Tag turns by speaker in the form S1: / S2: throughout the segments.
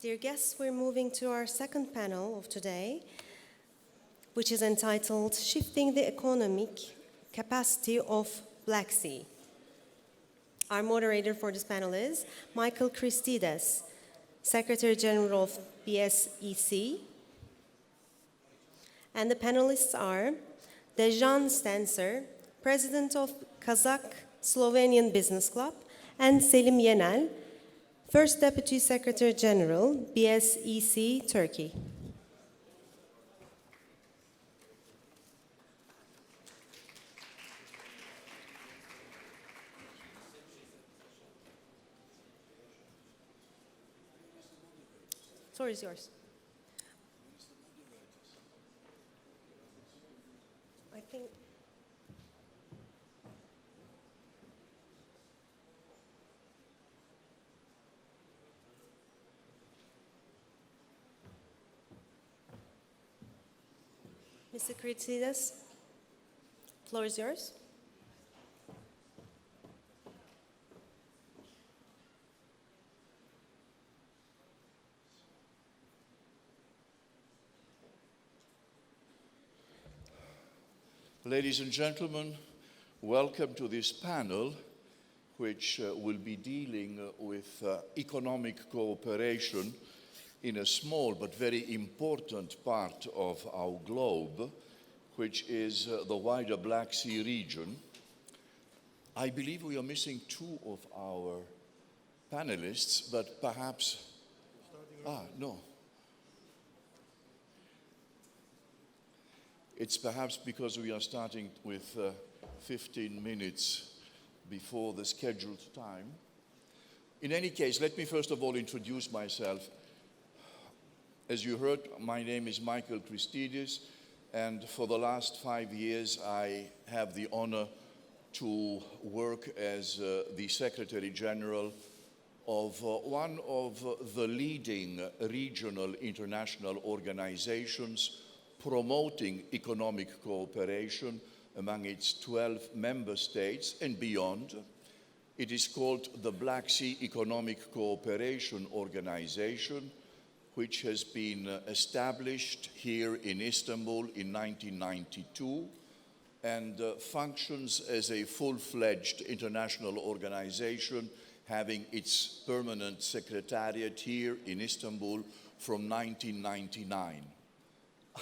S1: Dear guests, we're moving to our second panel of today, which is entitled Shifting the Economic Capacity of Black Sea. Our moderator for this panel is Michael Christides, Secretary General of BSEC. And the panelists are Dejan Stancer, President of Kazakh-Slovenian Business Club, and Selim Yenel, First Deputy Secretary General, BSEC, Turkey. The floor is yours. I think... Mr. Christides, the floor is yours.
S2: Ladies and gentlemen, welcome to this panel, which will be dealing with economic cooperation in a small but very important part of our globe, which is the wider Black Sea region. I believe we are missing two of our panelists, but perhaps... no. It's perhaps because we are starting with 15 minutes before the scheduled time. In any case, let me first of all introduce myself. As you heard, my name is Michael Christides, and for the last 5 years I have the honor to work as the Secretary General of one of the leading regional international organizations promoting economic cooperation among its 12 member states and beyond. It is called the Black Sea Economic Cooperation Organization, which has been established here in Istanbul in 1992 and functions as a full-fledged international organization having its permanent secretariat here in Istanbul from 1999.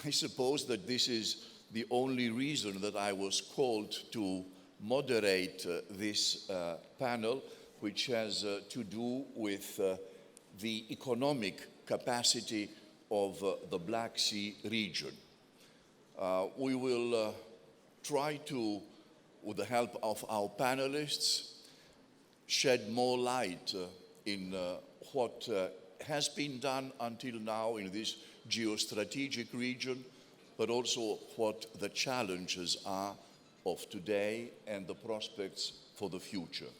S2: I suppose that this is the only reason that I was called to moderate this panel, which has to do with the economic capacity of the Black Sea region. We will try to, with the help of our panelists, shed more light in what has been done until now in this geostrategic region, but also what the challenges are of today and the prospects for the future.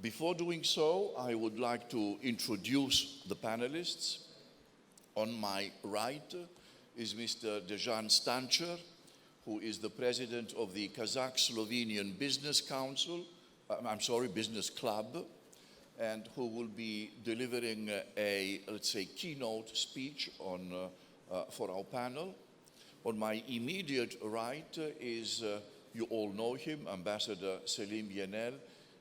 S2: Before doing so, I would like to introduce the panelists. On my right is Mr. Dejan Stancer, who is the president of the Kazakh-Slovenian Business Club, and who will be delivering a, let's say, keynote speech on, for our panel. On my immediate right is, you all know him, Ambassador Selim Yenel.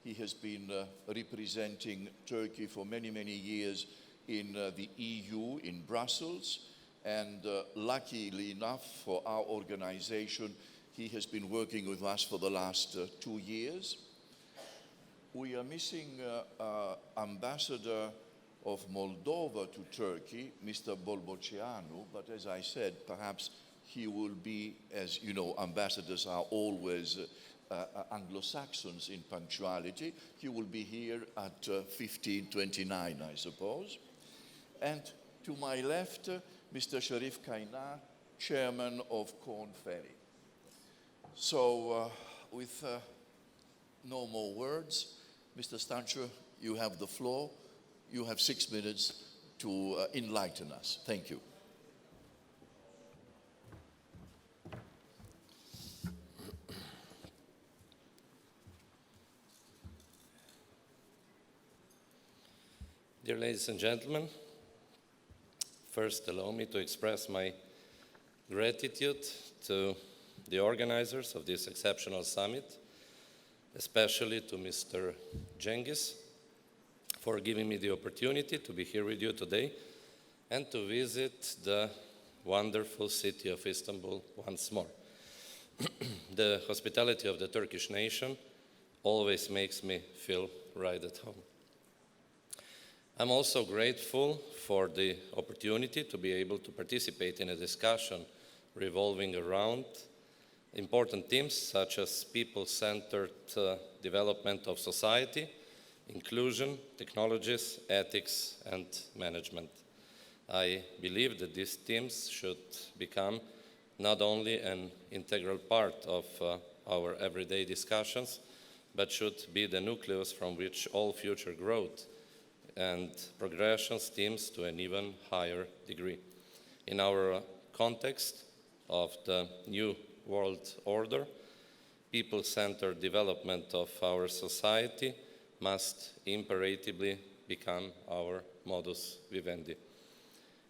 S2: He has been representing Turkey for many, many years in the EU in Brussels, and luckily enough for our organization, he has been working with us for the last 2 years. We are missing Ambassador of Moldova to Turkey, Mr. Bolboceanu, but as I said, perhaps he will be, as you know, ambassadors are always Anglo-Saxons in punctuality. He will be here at 15:29, I suppose. And to my left, Mr. Şerif Kaynar, Chairman of Korn Ferry. So with no more words, Mr. Stancer, you have the floor. You have 6 minutes to enlighten us. Thank you.
S3: Dear ladies and gentlemen, First, allow me to express my gratitude to the organizers of this exceptional summit, especially to Mr. Cengiz, for giving me the opportunity to be here with you today and to visit the wonderful city of Istanbul once more. The hospitality of the Turkish nation always makes me feel right at home. I'm also grateful for the opportunity to be able to participate in a discussion revolving around important themes such as people-centered development of society, inclusion, technologies, ethics, and management. I believe that these themes should become not only an integral part of our everyday discussions, but should be the nucleus from which all future growth and progression stems to an even higher degree. In our context of the new world order, people-centered development of our society must imperatively become our modus vivendi.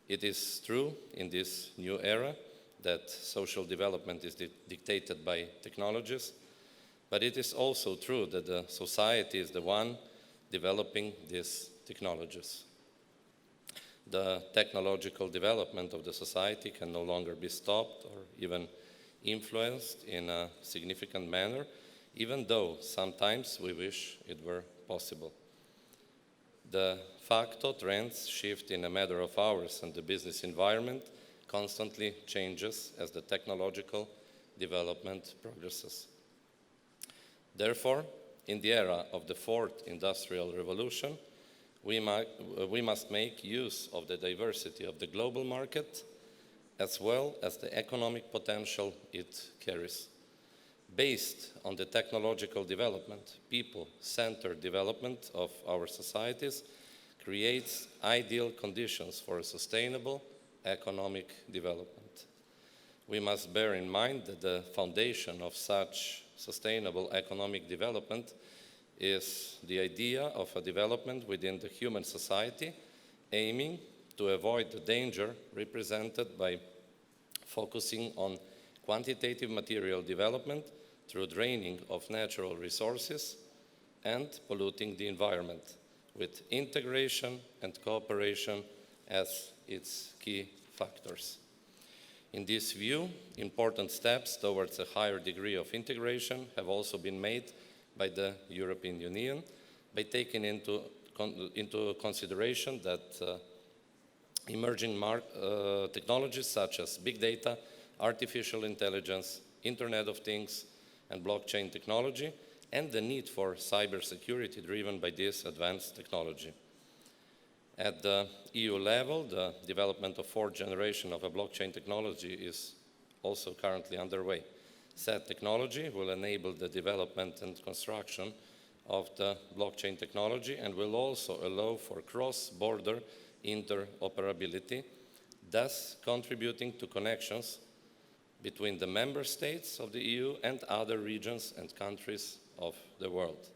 S3: It is true in this new era that social development is dictated by technologies, but it is also true that the society is the one developing these technologies. The technological development of the society can no longer be stopped or even influenced in a significant manner, even though sometimes we wish it were possible. De facto trends shift in a matter of hours, and the business environment constantly changes as the technological development progresses. Therefore, in the era of the fourth industrial revolution, we must make use of the diversity of the global market as well as the economic potential it carries. Based on the technological development, people-centered development of our societies creates ideal conditions for a sustainable economic development. We must bear in mind that the foundation of such sustainable economic development is the idea of a development within the human society, aiming to avoid the danger represented by focusing on quantitative material development through draining of natural resources and polluting the environment, with integration and cooperation as its key factors. In this view, important steps towards a higher degree of integration have also been made by the European Union by taking into consideration that emerging technologies such as big data, artificial intelligence, Internet of Things, and blockchain technology, and the need for cybersecurity driven by this advanced technology. At the EU level, the development of fourth generation of a blockchain technology is also currently underway. Said technology will enable the development and construction of the blockchain technology and will also allow for cross-border interoperability, thus contributing to connections between the member states of the EU and other regions and countries of the world.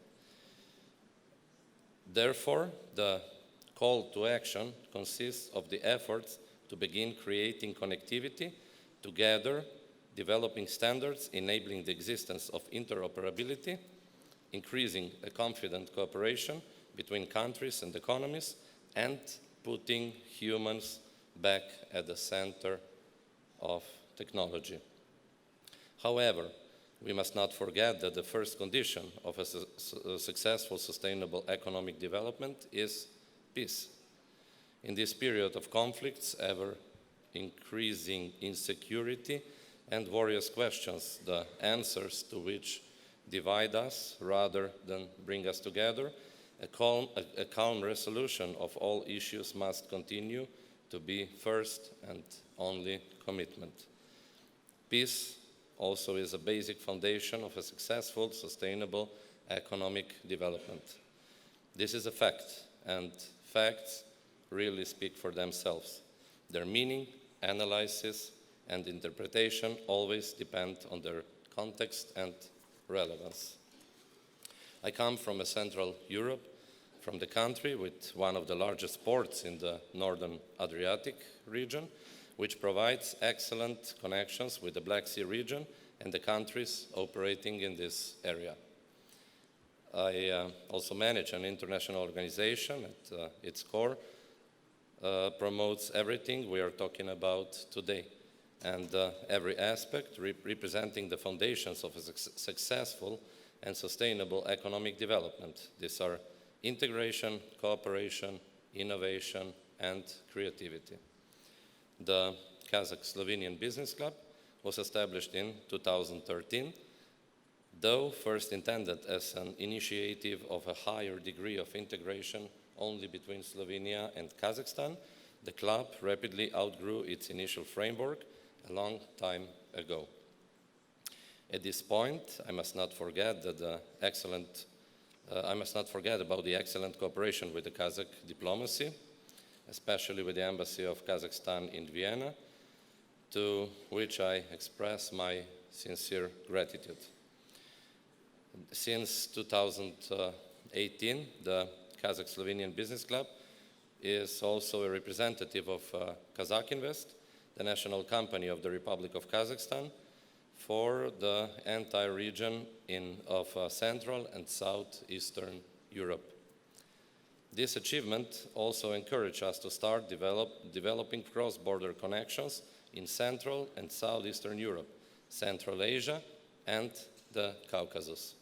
S3: Therefore, the call to action consists of the efforts to begin creating connectivity together, developing standards enabling the existence of interoperability, increasing a confident cooperation between countries and economies, and putting humans back at the center of technology. However, we must not forget that the first condition of a successful sustainable economic development is peace. In this period of conflicts, ever increasing insecurity, and various questions, the answers to which divide us rather than bring us together, a calm resolution of all issues must continue to be first and only commitment. Peace also is a basic foundation of a successful, sustainable economic development. This is a fact, and facts really speak for themselves. Their meaning, analysis, and interpretation always depend on their context and relevance. I come from a Central Europe, from the country with one of the largest ports in the northern Adriatic region, which provides excellent connections with the Black Sea region and the countries operating in this area. I also manage an international organization at its core, promotes everything we are talking about today, and every aspect representing the foundations of a successful and sustainable economic development. These are integration, cooperation, innovation, and creativity. The Kazakh-Slovenian Business Club was established in 2013, though first intended as an initiative of a higher degree of integration only between Slovenia and Kazakhstan. The club rapidly outgrew its initial framework a long time ago. At this point, I must not forget about the excellent cooperation with the Kazakh diplomacy, especially with the Embassy of Kazakhstan in Vienna, to which I express my sincere gratitude. Since 2018, the Kazakh-Slovenian Business Club is also a representative of Kazakh Invest, the national company of the Republic of Kazakhstan, for the entire region of Central and Southeastern Europe. This achievement also encouraged us to start developing cross-border connections in Central and Southeastern Europe, Central Asia, and the Caucasus.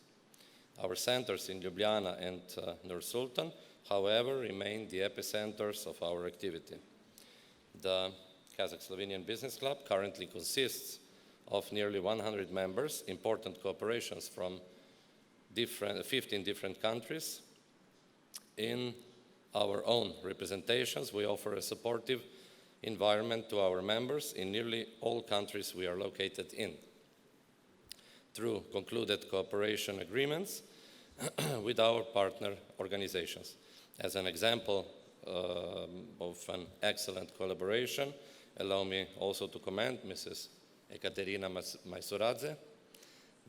S3: Our centers in Ljubljana and Nur-Sultan, however, remain the epicenters of our activity. The Kazakh-Slovenian Business Club currently consists of nearly 100 members, important cooperations from 15 different countries. In our own representations, we offer a supportive environment to our members in nearly all countries we are located in, through concluded cooperation agreements with our partner organizations. As an example of an excellent collaboration, allow me also to commend Mrs. Ekaterina Maisuradze,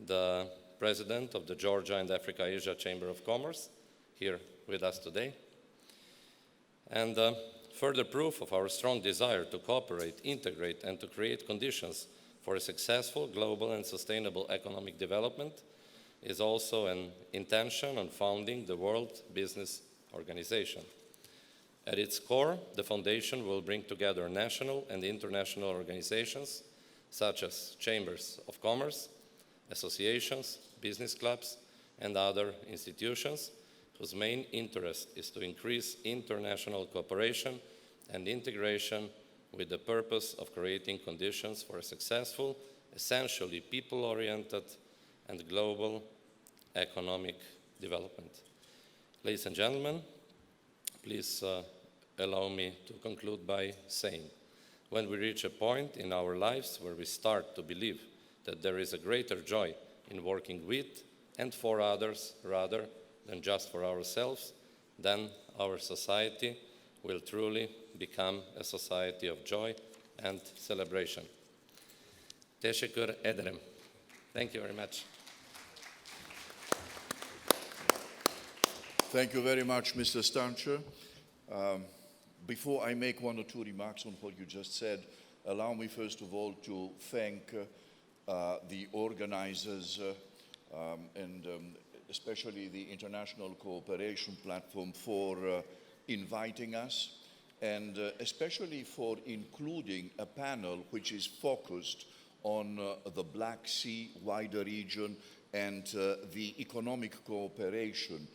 S3: the president of the Georgia and Africa-Asia Chamber of Commerce, here with us today. And further proof of our strong desire to cooperate, integrate, and to create conditions for a successful global and sustainable economic development is also an intention on founding the World Business Organization. At its core, the foundation will bring together national and international organizations such as chambers of commerce, associations, business clubs, and other institutions whose main interest is to increase international cooperation and integration with the purpose of creating conditions for a successful, essentially people-oriented and global economic development. Ladies and gentlemen, please allow me to conclude by saying, when we reach a point in our lives where we start to believe that there is a greater joy in working with and for others rather than just for ourselves, then our society will truly become a society of joy and celebration. Teşekkür ederim. Thank you very much.
S2: Thank you very much, Mr. Stancher. Before I make one or two remarks on what you just said, allow me first of all to thank the organizers and especially the International Cooperation Platform for inviting us, and especially for including a panel which is focused on the Black Sea wider region and the economic cooperation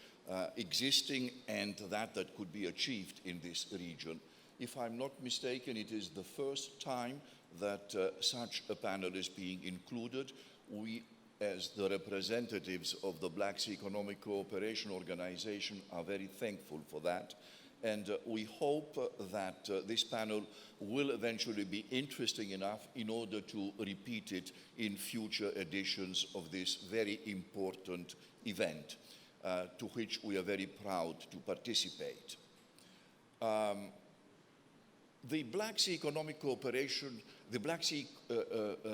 S2: existing and that could be achieved in this region. If I'm not mistaken, it is the first time that such a panel is being included. We, as the representatives of the Black Sea Economic Cooperation Organization, are very thankful for that. And we hope that this panel will eventually be interesting enough in order to repeat it in future editions of this very important event, to which we are very proud to participate. The Black Sea Economic Cooperation, the Black Sea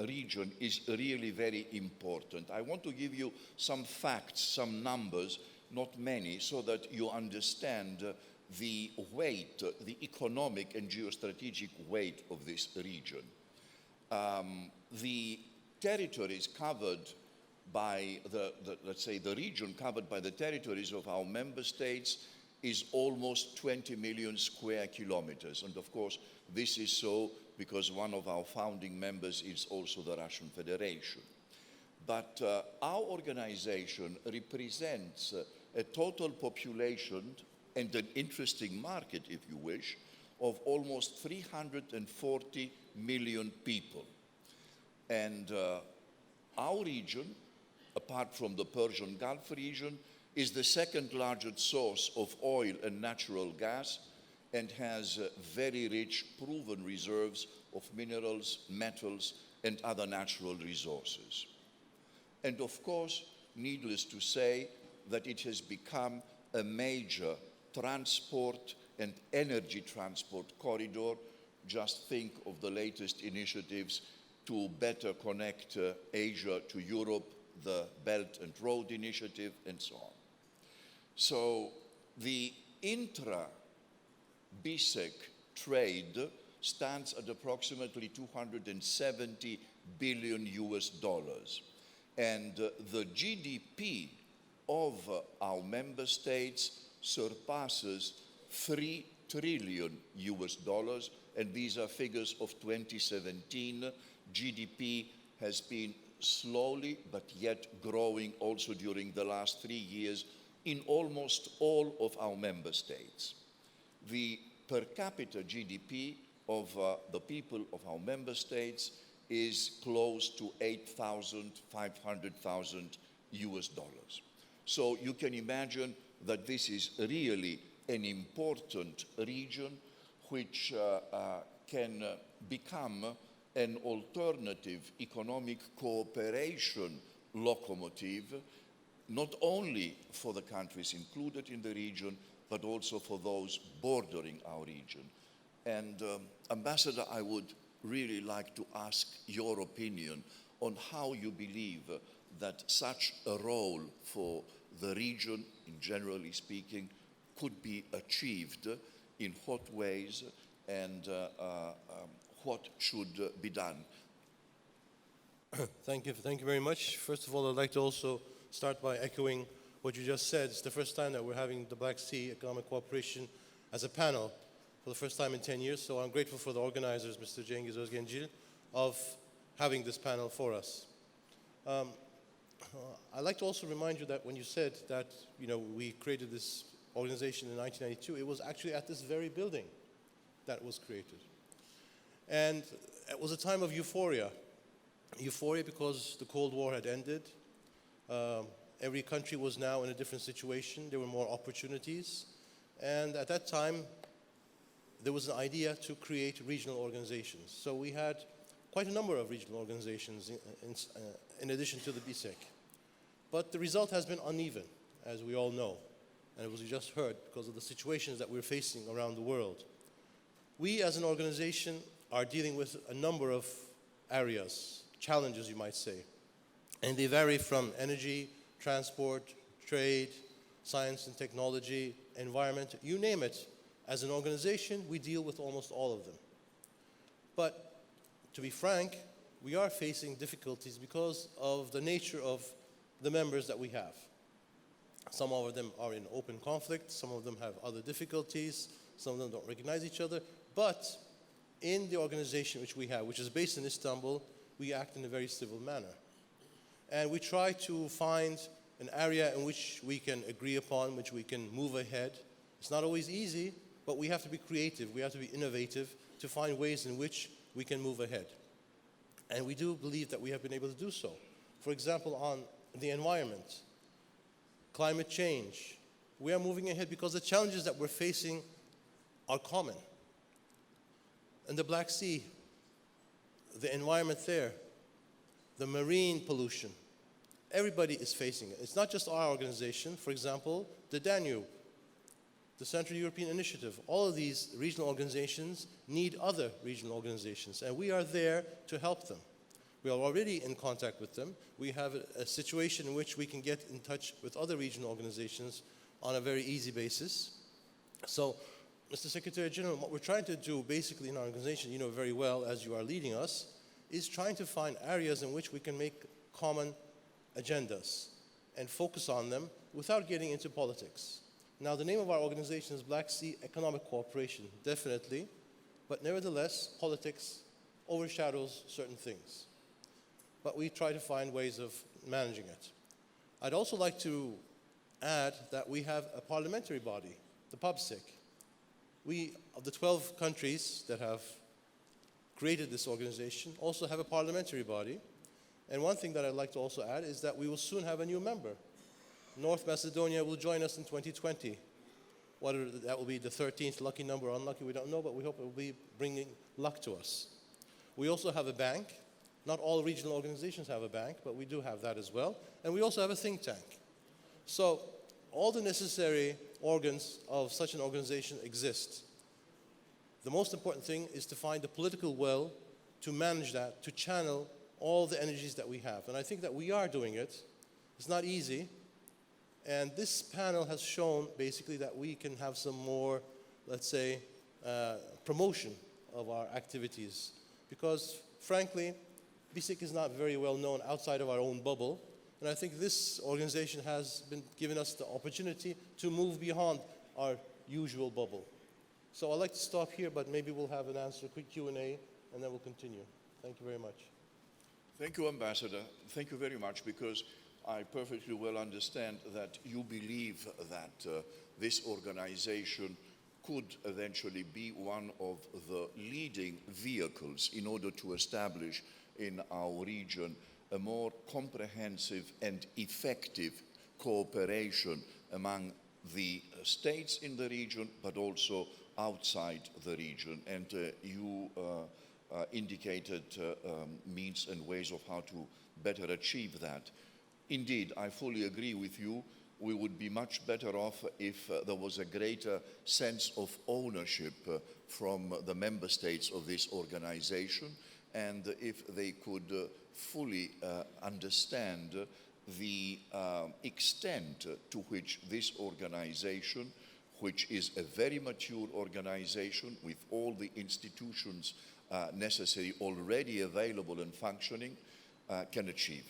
S2: region is really very important. I want to give you some facts, some numbers, not many, so that you understand the weight, the economic and geostrategic weight of this region. The territories covered by let's say, the region covered by the territories of our member states is almost 20 million square kilometers. And of course, this is so because one of our founding members is also the Russian Federation. But our organization represents a total population and an interesting market, if you wish, of almost 340 million people. And our region, apart from the Persian Gulf region, is the second largest source of oil and natural gas and has very rich proven reserves of minerals, metals, and other natural resources. And of course, needless to say, that it has become a major transport and energy transport corridor. Just think of the latest initiatives to better connect Asia to Europe, the Belt and Road Initiative, and so on. So the intra-BSEC trade stands at approximately 270 billion US dollars. And the GDP of our member states surpasses 3 trillion US dollars, and these are figures of 2017. GDP has been slowly but yet growing also during the last 3 years in almost all of our member states. The per capita GDP of the people of our member states is close to 8,500,000 US dollars. So you can imagine that this is really an important region which can become an alternative economic cooperation locomotive, not only for the countries included in the region, but also for those bordering our region. And Ambassador, I would really like to ask your opinion on how you believe that such a role for the region, in generally speaking, could be achieved, in what ways, and what should be done.
S4: Thank you very much. First of all, I'd like to also start by echoing what you just said. It's the first time that we're having the Black Sea Economic Cooperation as a panel for the first time in 10 years. So I'm grateful for the organizers, Mr. Cengiz Özgencil, of having this panel for us. I'd like to also remind you that when you said that, we created this organization in 1992, it was actually at this very building that it was created. And it was a time of euphoria. Euphoria because the Cold War had ended. Every country was now in a different situation. There were more opportunities. And at that time, there was an idea to create regional organizations. So we had quite a number of regional organizations in addition to the BSEC. But the result has been uneven, as we all know. And it was just heard because of the situations that we're facing around the world. We as an organization are dealing with a number of areas, challenges you might say. And they vary from energy, transport, trade, science and technology, environment, you name it. As an organization, we deal with almost all of them. But to be frank, we are facing difficulties because of the nature of the members that we have. Some of them are in open conflict, some of them have other difficulties, some of them don't recognize each other. But in the organization which we have, which is based in Istanbul, we act in a very civil manner. And we try to find an area in which we can agree upon, which we can move ahead. It's not always easy, but we have to be creative, we have to be innovative to find ways in which we can move ahead. And we do believe that we have been able to do so. For example, on the environment, climate change, we are moving ahead because the challenges that we're facing are common. In the Black Sea, the environment there, the marine pollution, everybody is facing it. It's not just our organization. For example, the Danube, the Central European Initiative, all of these regional organizations need other regional organizations, and we are there to help them. We are already in contact with them. We have a situation in which we can get in touch with other regional organizations on a very easy basis. So, Mr. Secretary General, what we're trying to do basically in our organization, you know very well as you are leading us, is trying to find areas in which we can make common agendas and focus on them without getting into politics. Now, the name of our organization is Black Sea Economic Cooperation, definitely, but nevertheless, politics overshadows certain things. But we try to find ways of managing it. I'd also like to add that we have a parliamentary body, the PeopleCentered. We, of the 12 countries that have created this organization, also have a parliamentary body. And one thing that I'd like to also add is that we will soon have a new member. North Macedonia will join us in 2020. Whether that will be the 13th lucky number or unlucky, we don't know, but we hope it will be bringing luck to us. We also have a bank. Not all regional organizations have a bank, but we do have that as well. And we also have a think tank. So all the necessary organs of such an organization exist. The most important thing is to find the political will to manage that, to channel all the energies that we have. And I think that we are doing it. It's not easy. And this panel has shown basically that we can have some more, let's say, promotion of our activities. Because frankly, BSEC is not very well known outside of our own bubble. And I think this organization has been giving us the opportunity to move beyond our usual bubble. So I'd like to stop here, but maybe we'll have an answer, quick Q&A, and then we'll continue. Thank you very much.
S2: Thank you, Ambassador. Thank you very much, because I perfectly well understand that you believe that this organization could eventually be one of the leading vehicles in order to establish in our region a more comprehensive and effective cooperation among the states in the region, but also outside the region. And you indicated means and ways of how to better achieve that. Indeed, I fully agree with you. We would be much better off if there was a greater sense of ownership from the member states of this organization, and if they could fully understand the extent to which this organization, which is a very mature organization with all the institutions necessary already available and functioning, can achieve.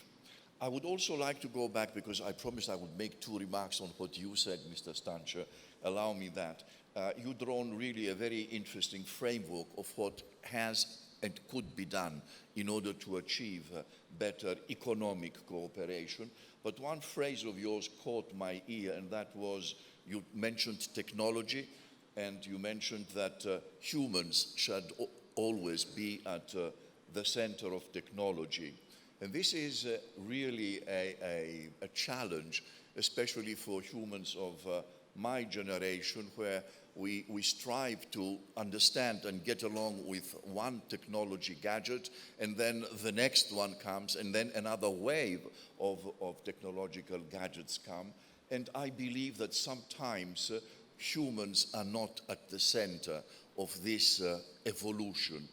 S2: I would also like to go back, because I promised I would make 2 remarks on what you said, Mr. Stancher. Allow me that. You've drawn really a very interesting framework of what has and could be done in order to achieve better economic cooperation. But one phrase of yours caught my ear, and that was, you mentioned technology, and you mentioned that humans should always be at the center of technology. And this is really a challenge, especially for humans of my generation, where we strive to understand and get along with one technology gadget, and then the next one comes, and then another wave of technological gadgets come. And I believe that sometimes humans are not at the center of this evolution.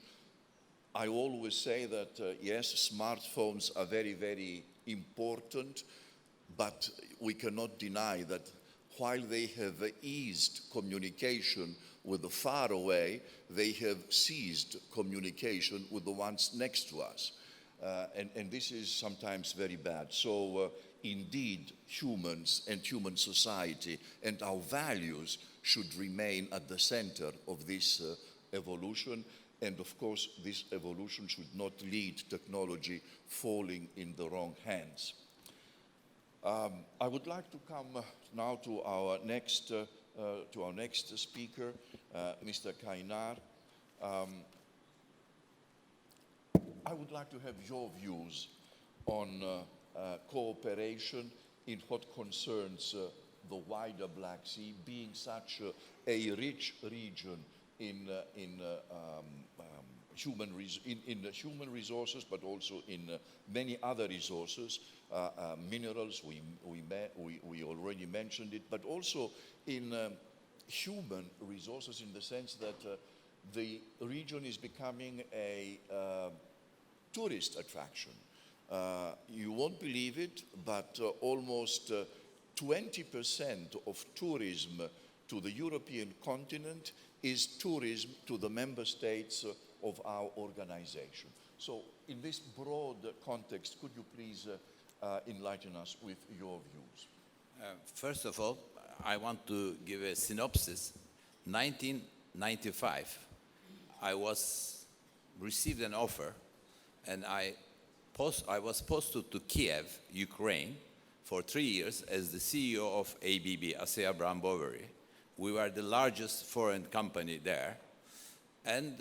S2: I always say that, yes, smartphones are very, very important, but we cannot deny that while they have eased communication with the far away, they have ceased communication with the ones next to us. And this is sometimes very bad. So indeed, humans and human society and our values should remain at the center of this evolution. And of course, this evolution should not lead technology falling in the wrong hands. I would like to come now to our next speaker, Mr. Kaynar. I would like to have your views on cooperation in what concerns the wider Black Sea, being such a rich region in human resources, but also in many other resources, minerals, we already mentioned it, but also in human resources, in the sense that the region is becoming a tourist attraction. You won't believe it, but almost 20% of tourism to the European continent is tourism to the member states of our organization. So in this broad context, could you please enlighten us with your views?
S5: First of all, I want to give a synopsis. 1995, I received an offer, and I was posted to Kiev, Ukraine, for 3 years as the CEO of ABB, ASEA Brown Boveri. We were the largest foreign company there. And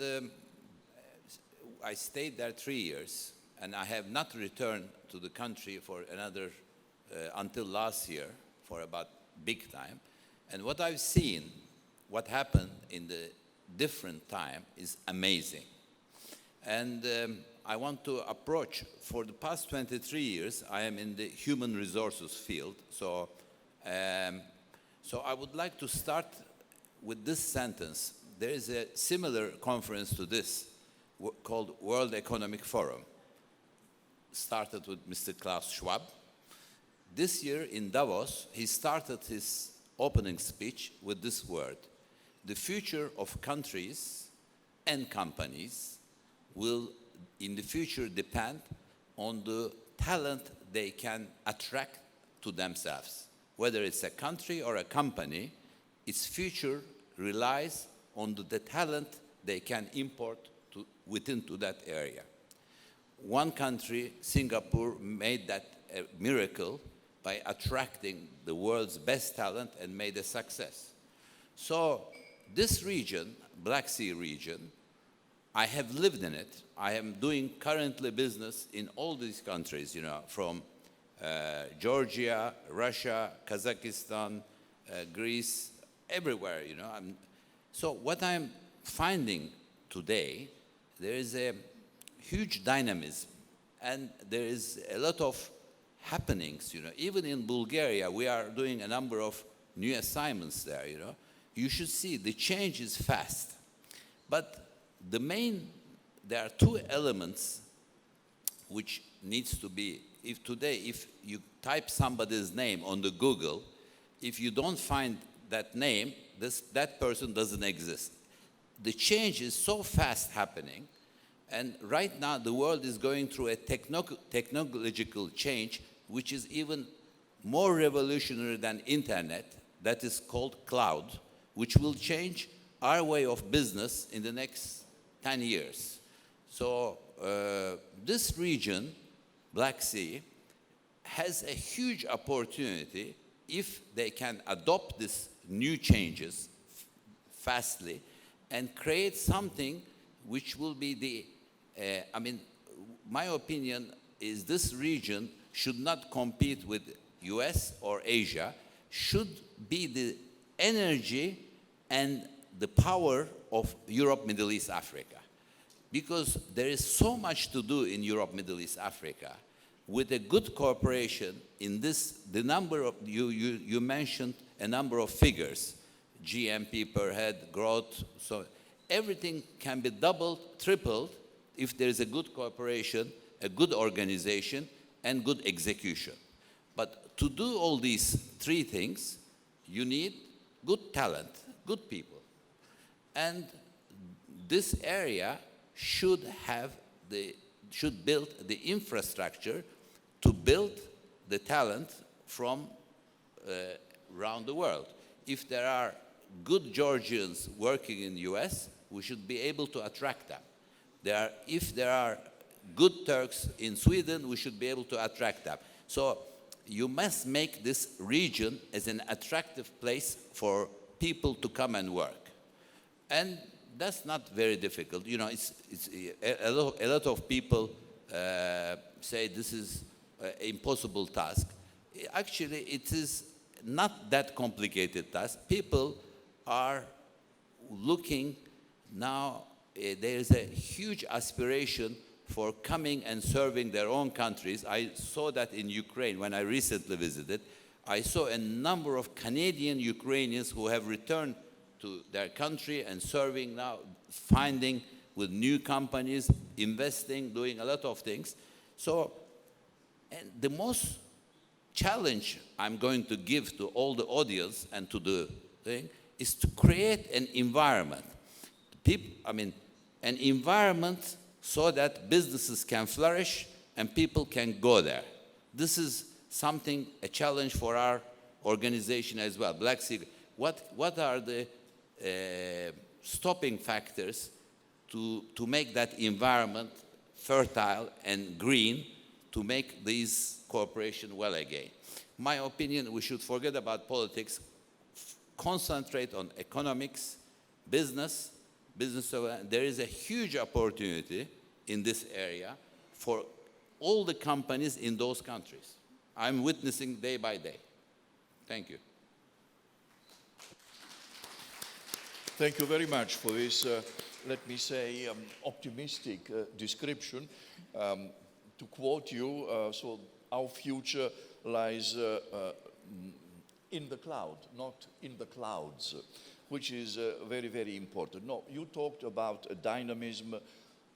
S5: I stayed there 3 years, and I have not returned to the country for another, until last year, for about big time. And what I've seen, what happened in the different time is amazing. And I want to approach, for the past 23 years, I am in the human resources field. So I would like to start with this sentence. There is a similar conference to this called World Economic Forum. Started with Mr. Klaus Schwab. This year in Davos, he started his opening speech with this word: the future of countries and companies will in the future depend on the talent they can attract to themselves. Whether it's a country or a company, its future relies on the talent they can import within that area. One country, Singapore, made that a miracle by attracting the world's best talent and made a success. So this region, Black Sea region, I have lived in it. I am doing currently business in all these countries, from Georgia, Russia, Kazakhstan, Greece, everywhere, So what I'm finding today, there is a huge dynamism, and there is a lot of happenings, Even in Bulgaria, we are doing a number of new assignments there, You should see the change is fast. But there are two elements which needs to be, if you type somebody's name on the Google, if you don't find that name, that person doesn't exist. The change is so fast happening, and right now the world is going through a technological change which is even more revolutionary than internet, that is called cloud, which will change our way of business in the next 10 years. So this region, Black Sea, has a huge opportunity if they can adopt these new changes fastly and create something which will be my opinion is this region should not compete with US or Asia, should be the energy and the power of Europe, Middle East, Africa. Because there is so much to do in Europe, Middle East, Africa. With a good cooperation in this, the number of, you mentioned a number of figures, GMP per head, growth, so everything can be doubled, tripled, if there is a good cooperation, a good organization, and good execution. But to do all these three things, you need good talent, good people. And this area should build the infrastructure to build the talent from around the world. If there are good Georgians working in the US, we should be able to attract them. If there are good Turks in Sweden, we should be able to attract them. So you must make this region as an attractive place for people to come and work. And that's not very difficult. It's a lot of people say this is an impossible task. Actually, it is not that complicated task. People are looking now, there is a huge aspiration for coming and serving their own countries. I saw that in Ukraine when I recently visited. I saw a number of Canadian Ukrainians who have returned to their country and serving now, finding with new companies, investing, doing a lot of things. So, and the most challenge I'm going to give to all the audience and to the thing is to create an environment. An environment so that businesses can flourish and people can go there. This is something, a challenge for our organization as well. Black Sea, what are the stopping factors to make that environment fertile and green to make these corporations well again? My opinion, we should forget about politics, concentrate on economics, business. There is a huge opportunity in this area for all the companies in those countries. I'm witnessing day by day. Thank you.
S2: Thank you very much for this, let me say, optimistic description. To quote you, so our future lies in the cloud, not in the clouds, which is very, very important. No, you talked about a dynamism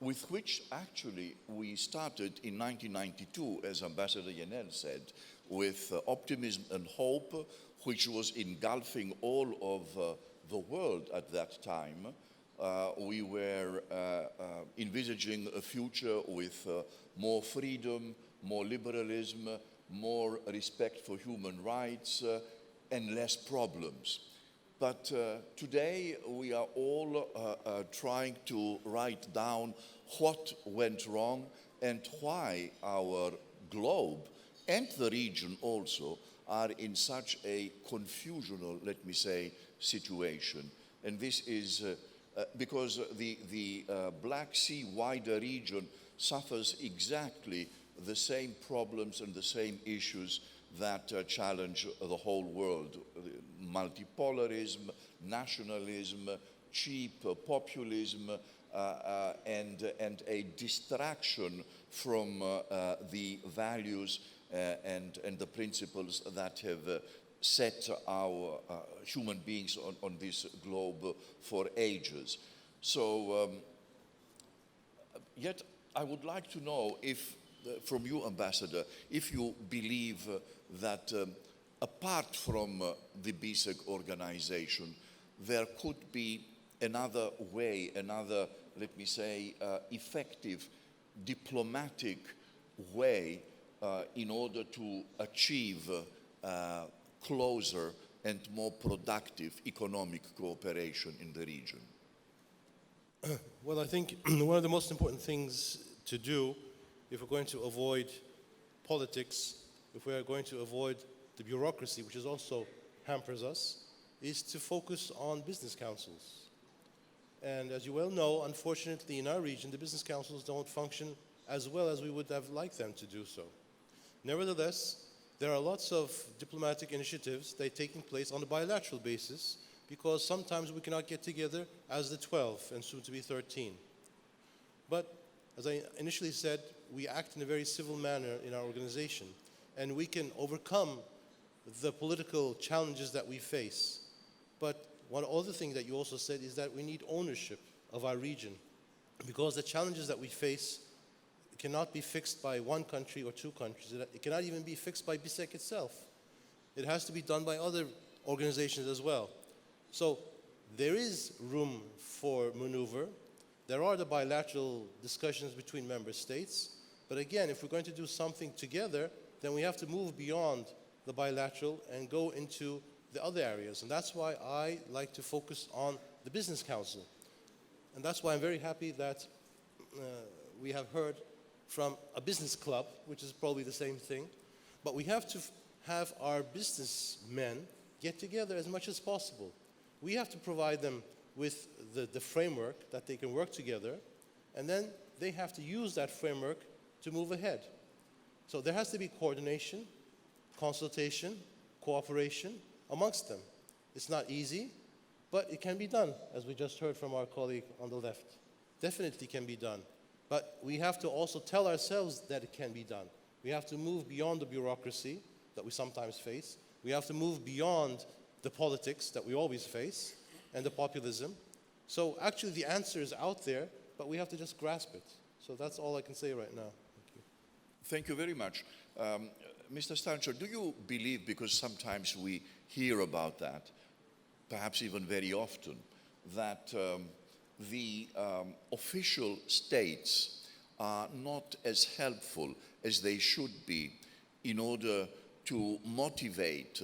S2: with which actually we started in 1992, as Ambassador Yenel said, with optimism and hope, which was engulfing all of the world at that time. We were envisaging a future with more freedom, more liberalism, more respect for human rights, and less problems. But today we are all trying to write down what went wrong and why our globe and the region also are in such a confusional, let me say, situation. And this is because the Black Sea wider region suffers exactly the same problems and the same issues that challenge the whole world. Multipolarism, nationalism, cheap populism, and a distraction from the values and the principles that have set our human beings on this globe for ages. So, yet I would like to know if, from you, Ambassador, if you believe that apart from the BSEC organization, there could be another way, another, let me say, effective diplomatic way in order to achieve closer and more productive economic cooperation in the region?
S4: Well, I think one of the most important things to do if we're going to avoid politics, if we are going to avoid the bureaucracy, which is also hampers us, is to focus on business councils. And as you well know, unfortunately in our region, the business councils don't function as well as we would have liked them to do so. Nevertheless, there are lots of diplomatic initiatives that are taking place on a bilateral basis because sometimes we cannot get together as the 12 and soon to be 13. But as I initially said, we act in a very civil manner in our organization, and we can overcome the political challenges that we face. But one other thing that you also said is that we need ownership of our region, because the challenges that we face cannot be fixed by one country or two countries. It cannot even be fixed by BSEC itself. It has to be done by other organizations as well. So there is room for maneuver. There are the bilateral discussions between member states. But again, if we're going to do something together, then we have to move beyond the bilateral and go into the other areas. And that's why I like to focus on the Business Council. And that's why I'm very happy that we have heard from a business club, which is probably the same thing. But we have to have our businessmen get together as much as possible. We have to provide them with the framework that they can work together, and then they have to use that framework to move ahead. So there has to be coordination, consultation, cooperation amongst them. It's not easy, but it can be done, as we just heard from our colleague on the left. Definitely can be done. But we have to also tell ourselves that it can be done. We have to move beyond the bureaucracy that we sometimes face. We have to move beyond the politics that we always face and the populism. So actually the answer is out there, but we have to just grasp it. So that's all I can say right now. Thank you.
S2: Thank you very much. Mr. Stancho, do you believe, because sometimes we hear about that, perhaps even very often, that the official states are not as helpful as they should be in order to motivate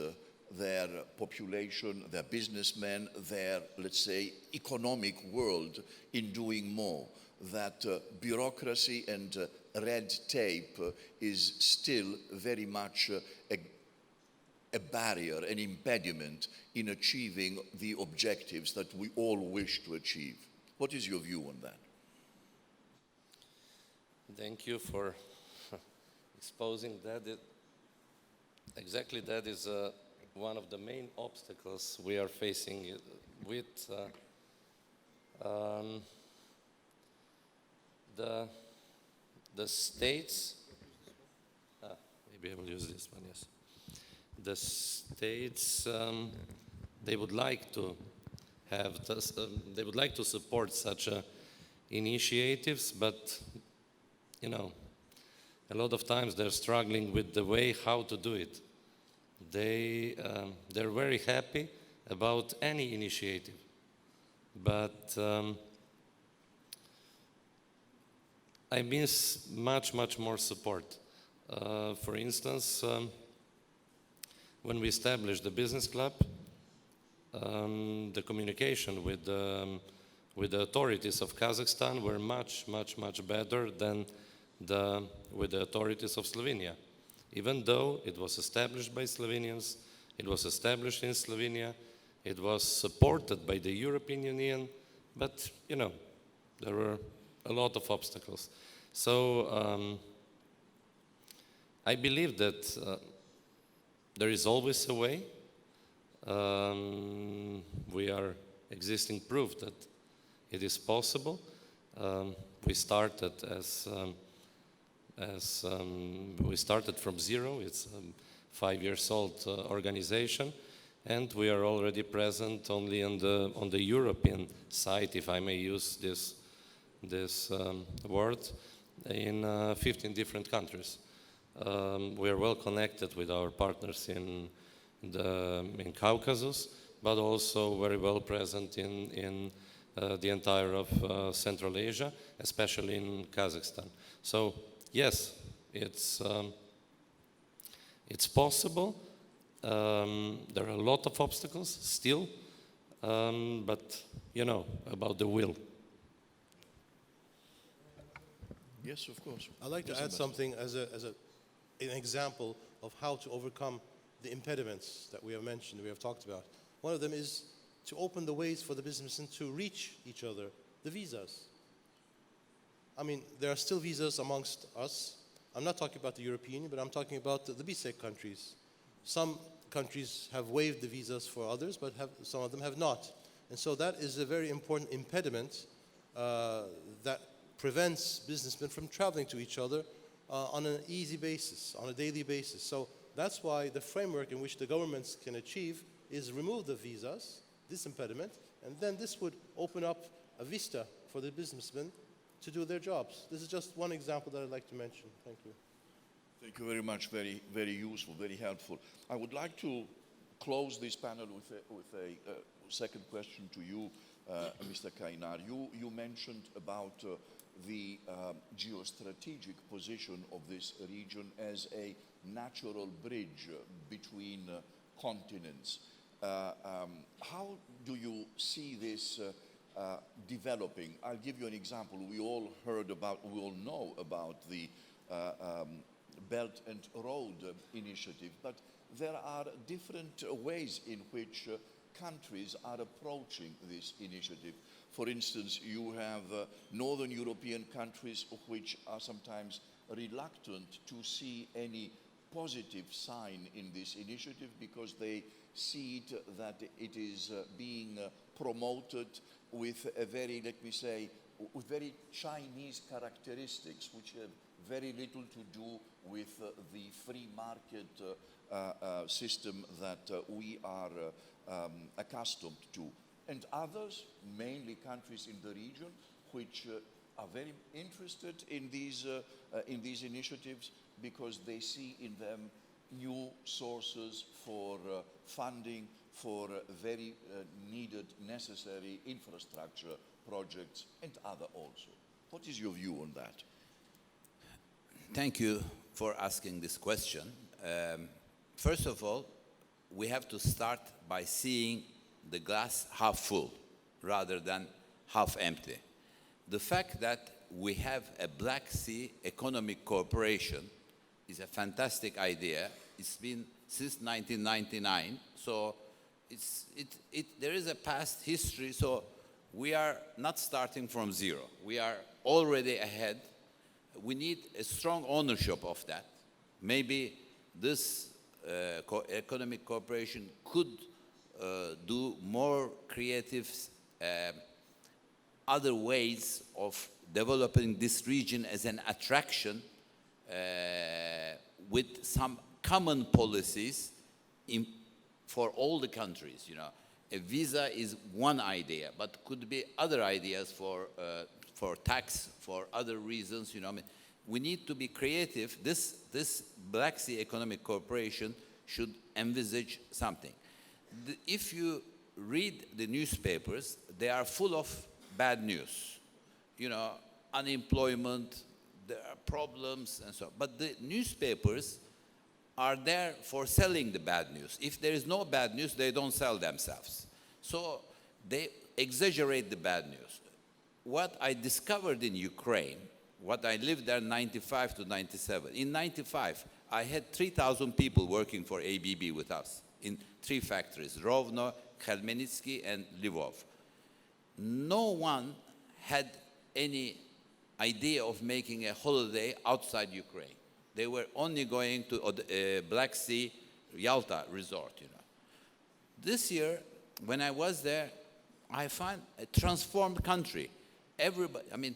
S2: their population, their businessmen, their, let's say, economic world in doing more, that bureaucracy and red tape is still very much a barrier, an impediment in achieving the objectives that we all wish to achieve? What is your view on that?
S3: Thank you for exposing that. Exactly that is one of the main obstacles we are facing with the states. Maybe I will use this one, yes. The states, they would like to have this, they would like to support such initiatives, but you know, a lot of times they're struggling with the way how to do it. They're very happy about any initiative, but I miss much more support. For instance, when we established the business club, the communication with the authorities of Kazakhstan were much better than with the authorities of Slovenia. Even though it was established by Slovenians, it was established in Slovenia, it was supported by the European Union, but you know, there were a lot of obstacles. So I believe that there is always a way. We are existing proof that it is possible. We started we started from zero. It's a 5-year-old organization, and we are already present only on the European side, if I may use this word, in 15 different countries. We are well connected with our partners in Caucasus, but also very well present in the entire of Central Asia, especially in Kazakhstan. So yes, it's possible. There are a lot of obstacles still, but you know about the will.
S2: Yes, of course.
S4: I'd like to add something as an example of how to overcome the impediments that we have mentioned, we have talked about. One of them is to open the ways for the businessmen to reach each other, the visas. I mean, there are still visas amongst us. I'm not talking about the European, but I'm talking about the BSEC countries. Some countries have waived the visas for others, but some of them have not. And so that is a very important impediment that prevents businessmen from traveling to each other on an easy basis, on a daily basis. So that's why the framework in which the governments can achieve is remove the visas, this impediment, and then this would open up a vista for the businessmen to do their jobs. This is just one example that I'd like to mention. Thank you.
S2: Thank you very much. Very, very useful, very helpful. I would like to close this panel with a second question to you, Mr. Kaynar. You mentioned about the geostrategic position of this region as a natural bridge between continents. How do you see this developing? I'll give you an example. We all know about the Belt and Road Initiative, but there are different ways in which countries are approaching this initiative. For instance, you have Northern European countries which are sometimes reluctant to see any positive sign in this initiative because they see it that it is being promoted with a very, let me say, with very Chinese characteristics which have very little to do with the free market system that we are accustomed to. And others, mainly countries in the region, which are very interested in these initiatives because they see in them new sources for funding for very needed, necessary infrastructure projects and other also. What is your view on that?
S5: Thank you for asking this question. First of all, we have to start by seeing the glass half full rather than half empty. The fact that we have a Black Sea Economic Cooperation is a fantastic idea. It's been since 1999, so there is a past history, so we are not starting from zero. We are already ahead. We need a strong ownership of that. Maybe this economic cooperation could do more creative other ways of developing this region as an attraction with some common policies for all the countries. You know, a visa is one idea, but could be other ideas for tax, for other reasons. You know, I mean, we need to be creative. This Black Sea Economic Cooperation should envisage something. If you read the newspapers, they are full of bad news. You know, unemployment, there are problems and so on. But the newspapers are there for selling the bad news. If there is no bad news, they don't sell themselves. So they exaggerate the bad news. What I discovered in Ukraine, what I lived there 95 to 97. In 95, I had 3,000 people working for ABB with us in 3 factories, Rovno, Khmelnytsky, and Lvov. No one had any idea of making a holiday outside Ukraine. They were only going to Black Sea, Yalta resort, you know. This year, when I was there, I found a transformed country. Everybody, I mean,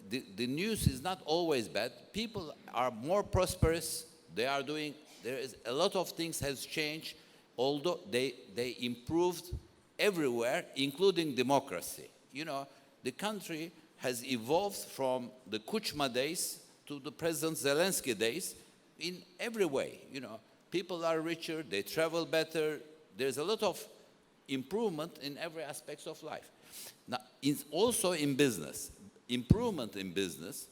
S5: the news is not always bad. People are more prosperous. They are doing, there is a lot of things has changed, although they improved everywhere, including democracy. You know, the country has evolved from the Kuchma days to the President Zelensky days in every way. You know, people are richer, they travel better. There's a lot of improvement in every aspect of life. Now, also in business, improvement in business.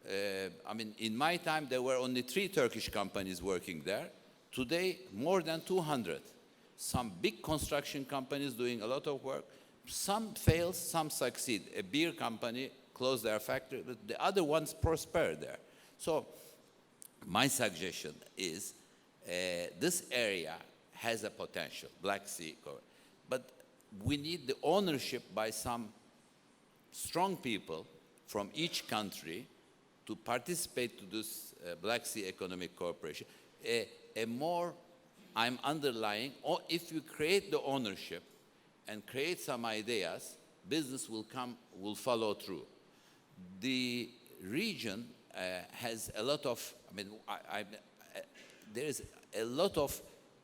S5: I mean, in my time, there were only 3 Turkish companies working there. Today, more than 200. Some big construction companies doing a lot of work. Some fail, some succeed. A beer company closed their factory, but the other ones prosper there. So my suggestion is this area has a potential, Black Sea, but we need the ownership by some strong people from each country to participate to this Black Sea Economic Cooperation. A more, I'm underlying, or if you create the ownership and create some ideas, business will will follow through. The region has a lot of, I mean, there is a lot of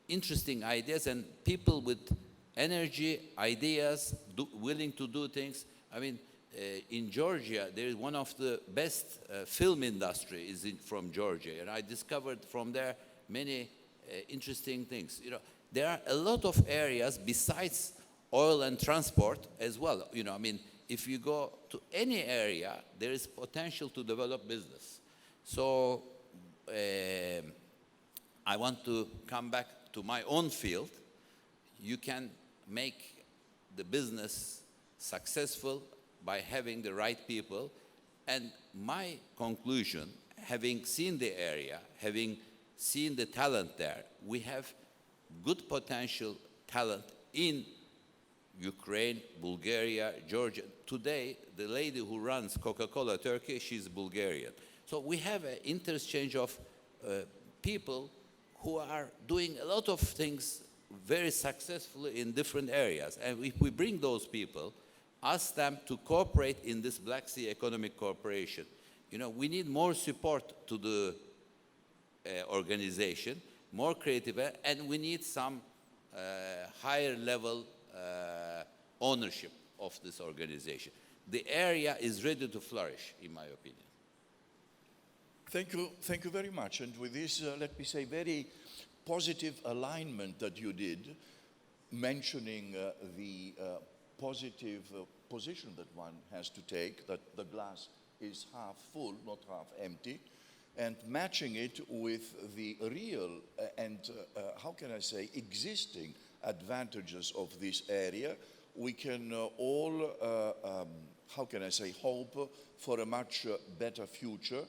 S5: interesting ideas and people with energy, ideas, willing to do things. I mean, in Georgia, there is one of the best film industry is from Georgia, and I discovered from there many interesting things. You know, there are a lot of areas besides oil and transport as well. You know, I mean, if you go to any area, there is potential to develop business. So I want to come back to my own field. You can make the business successful by having the right people. And my conclusion, having seen the area, having seen the talent there, we have good potential talent in Ukraine, Bulgaria, Georgia. Today, the lady who runs Coca-Cola Turkey, she's Bulgarian. So we have an interchange of people who are doing a lot of things very successfully in different areas. And if we bring those people, ask them to cooperate in this Black Sea Economic Cooperation, you know, we need more support to the organization, more creative, and we need some higher level ownership of this organization. the area is ready to flourish, in my opinion.
S2: Thank you very much. And with this, let me say, very positive alignment that you did, mentioning the positive position that one has to take, that the glass is half full, not half empty, and matching it with the real and, how can I say, existing advantages of this area, we can all, how can I say, hope for a much better future.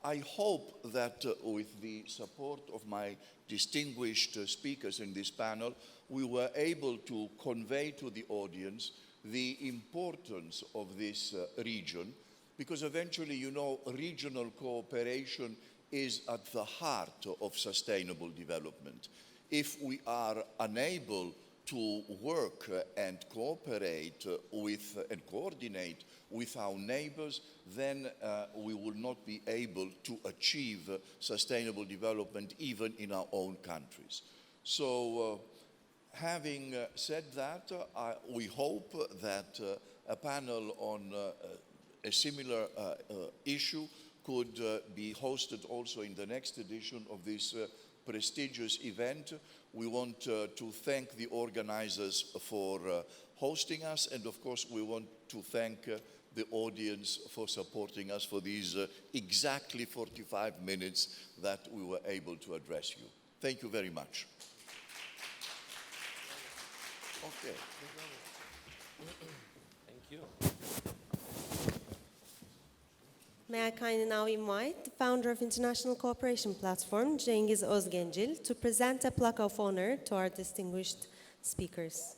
S2: I hope that with the support of my distinguished speakers in this panel, we were able to convey to the audience the importance of this region, because eventually, you know, regional cooperation is at the heart of sustainable development. If we are unable to work and cooperate with and coordinate with our neighbors, then we will not be able to achieve sustainable development even in our own countries. So having said that, we hope that a panel on a similar issue could be hosted also in the next edition of this prestigious event. We want to thank the organizers for hosting us, and of course we want to thank the audience for supporting us for these exactly 45 minutes that we were able to address you. Thank you very much. Okay.
S3: Thank you.
S1: May I kindly now invite the founder of International Cooperation Platform, Cengiz Özgencil, to present a plaque of honor to our distinguished speakers.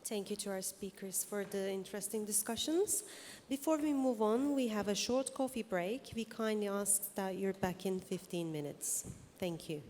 S1: Thank you to our speakers for the interesting discussions. Before we move on, we have a short coffee break. We kindly ask that you're back in 15 minutes. Thank you.